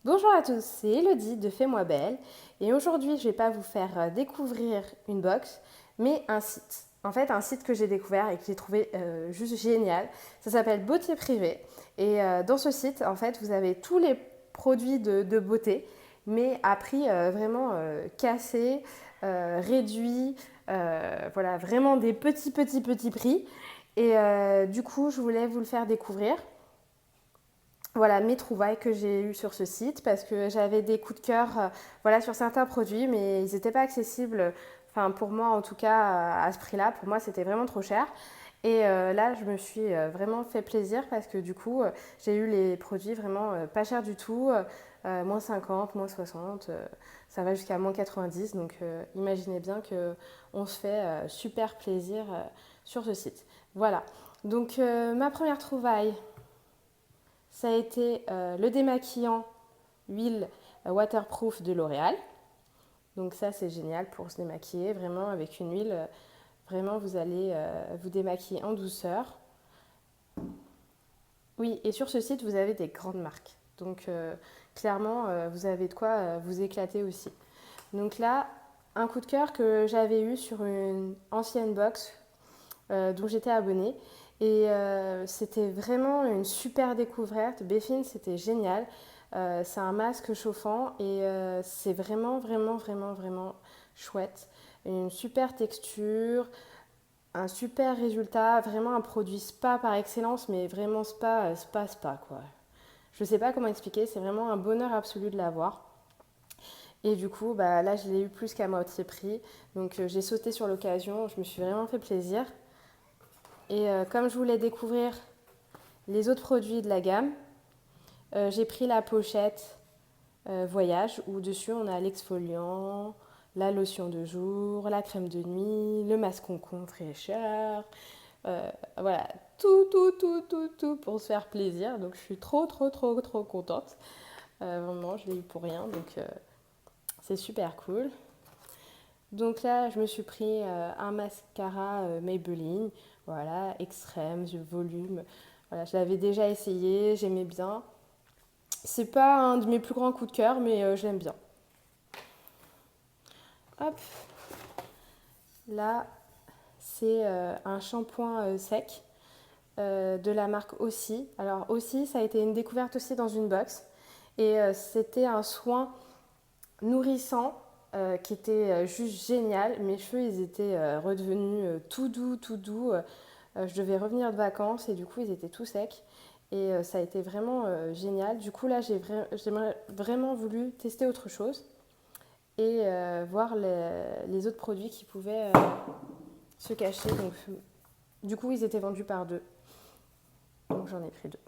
Bonjour à tous, c'est Elodie de Fais-moi belle et aujourd'hui je ne vais pas vous faire découvrir une box mais un site. En fait un site que j'ai découvert et que j'ai trouvé juste génial. Ça s'appelle Beauté Privée et dans ce site en fait vous avez tous les produits de beauté mais à prix vraiment cassé, réduit, voilà vraiment des petits prix et du coup je voulais vous le faire découvrir. Voilà mes trouvailles que j'ai eues sur ce site parce que j'avais des coups de cœur voilà, sur certains produits mais ils n'étaient pas accessibles, enfin pour moi en tout cas à ce prix-là, pour moi c'était vraiment trop cher. Et là je me suis vraiment fait plaisir parce que du coup j'ai eu les produits vraiment pas chers du tout, moins 50, moins 60, ça va jusqu'à moins 90 donc imaginez bien qu'on se fait super plaisir sur ce site. Voilà, donc ma première trouvaille ça a été le démaquillant huile waterproof de L'Oréal. Donc ça c'est génial pour se démaquiller, vraiment avec une huile, vraiment vous allez vous démaquiller en douceur. Oui, et sur ce site vous avez des grandes marques. Donc clairement vous avez de quoi vous éclater aussi. Donc là, un coup de cœur que j'avais eu sur une ancienne box dont j'étais abonnée. Et c'était vraiment une super découverte. Béfine, c'était génial. C'est un masque chauffant et c'est vraiment chouette. Une super texture, un super résultat, vraiment un produit spa par excellence, mais vraiment spa quoi. Je sais pas comment expliquer, c'est vraiment un bonheur absolu de l'avoir. Et du coup, bah, là, je l'ai eu plus qu'à moitié prix. Donc, j'ai sauté sur l'occasion. Je me suis vraiment fait plaisir. Et comme je voulais découvrir les autres produits de la gamme, j'ai pris la pochette voyage où dessus on a l'exfoliant, la lotion de jour, la crème de nuit, le masque concombre fraîcheur. Voilà, tout pour se faire plaisir. Donc je suis trop contente. Vraiment, je l'ai eu pour rien. Donc c'est super cool. Donc là, je me suis pris un mascara Maybelline, voilà, extrême, volume. Voilà, je l'avais déjà essayé, j'aimais bien. C'est pas un de mes plus grands coups de cœur, mais je l'aime bien. Hop, là, c'est un shampoing sec de la marque Aussi. Alors Aussi, ça a été une découverte aussi dans une box. Et c'était un soin nourrissant qui était juste génial. Mes cheveux, ils étaient redevenus tout doux. Je devais revenir de vacances et du coup, ils étaient tout secs. Et ça a été vraiment génial. Du coup, là, j'ai vraiment voulu tester autre chose et voir les autres produits qui pouvaient se cacher. Donc, du coup, ils étaient vendus par deux. Donc, j'en ai pris deux.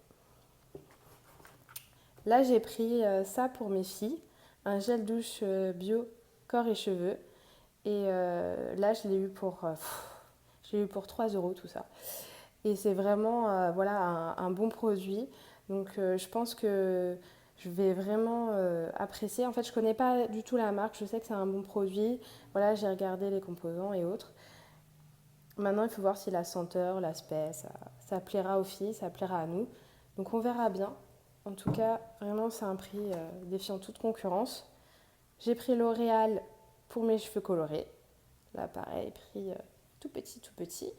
Là, j'ai pris ça pour mes filles. Un gel douche bio corps et cheveux. Et là, je l'ai eu pour 3 euros tout ça. Et c'est vraiment voilà, un bon produit. Donc je pense que je vais vraiment apprécier. En fait, je ne connais pas du tout la marque. Je sais que c'est un bon produit. Voilà, j'ai regardé les composants et autres. Maintenant, il faut voir si la senteur, l'aspect, ça plaira aux filles, ça plaira à nous. Donc on verra bien. En tout cas, vraiment, c'est un prix défiant toute concurrence. J'ai pris L'Oréal pour mes cheveux colorés. Là, pareil, prix tout petit.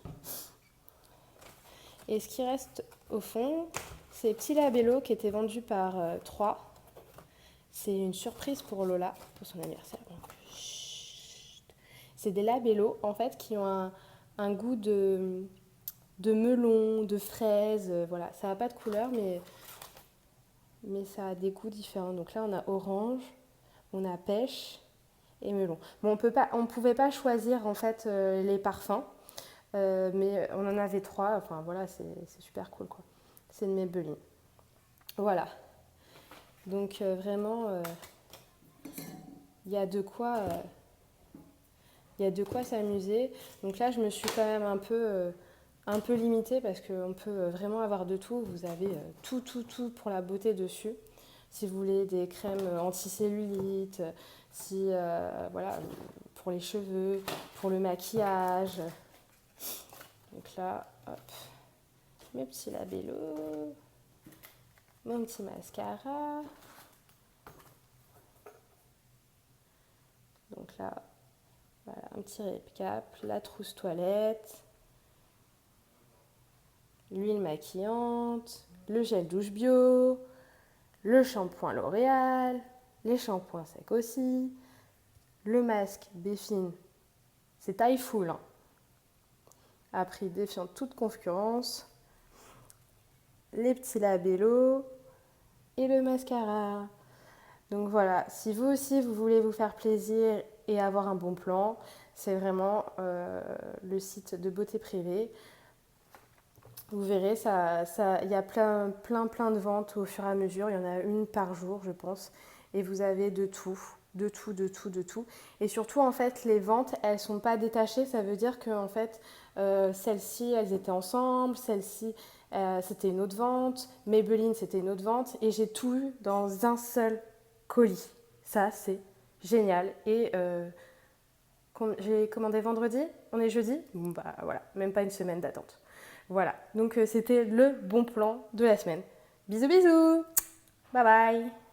Et ce qui reste au fond, c'est petits labellos qui étaient vendus par 3. C'est une surprise pour Lola, pour son anniversaire. Donc, c'est des labellos, en fait, qui ont un goût de melon, de fraise. Voilà, ça n'a pas de couleur, mais ça a des goûts différents. Donc là, on a orange, on a pêche et melon. Bon, on ne pouvait pas choisir, en fait, les parfums. Mais on en avait 3, enfin voilà, c'est super cool quoi. C'est de Maybelline. Voilà, donc vraiment, il y a de quoi, s'amuser. Donc là, je me suis quand même un peu limitée parce qu'on peut vraiment avoir de tout. Vous avez tout pour la beauté dessus. Si vous voulez des crèmes anti-cellulite, si voilà, pour les cheveux, pour le maquillage. Donc là, hop, mes petits labellos, mon petit mascara. Donc là, voilà, un petit récap, la trousse toilette, l'huile maquillante, le gel douche bio, le shampoing L'Oréal, les shampoings secs aussi, le masque Béfine, c'est taille full, hein, à prix défiant toute concurrence, les petits labellos et le mascara. Donc voilà, si vous aussi vous voulez vous faire plaisir et avoir un bon plan, c'est vraiment le site de beauté privée. Vous verrez, il y a plein de ventes au fur et à mesure. Il y en a une par jour, je pense. Et vous avez de tout, de tout, de tout, de tout. Et surtout, en fait, les ventes, elles ne sont pas détachées. Ça veut dire que, en fait, celles-ci, elles étaient ensemble. Celle-ci, c'était une autre vente. Maybelline, c'était une autre vente. Et j'ai tout eu dans un seul colis. Ça, c'est génial. Et j'ai commandé vendredi. On est jeudi. Bon, bah voilà, même pas une semaine d'attente. Voilà, donc c'était le bon plan de la semaine. Bisous bisous. Bye bye.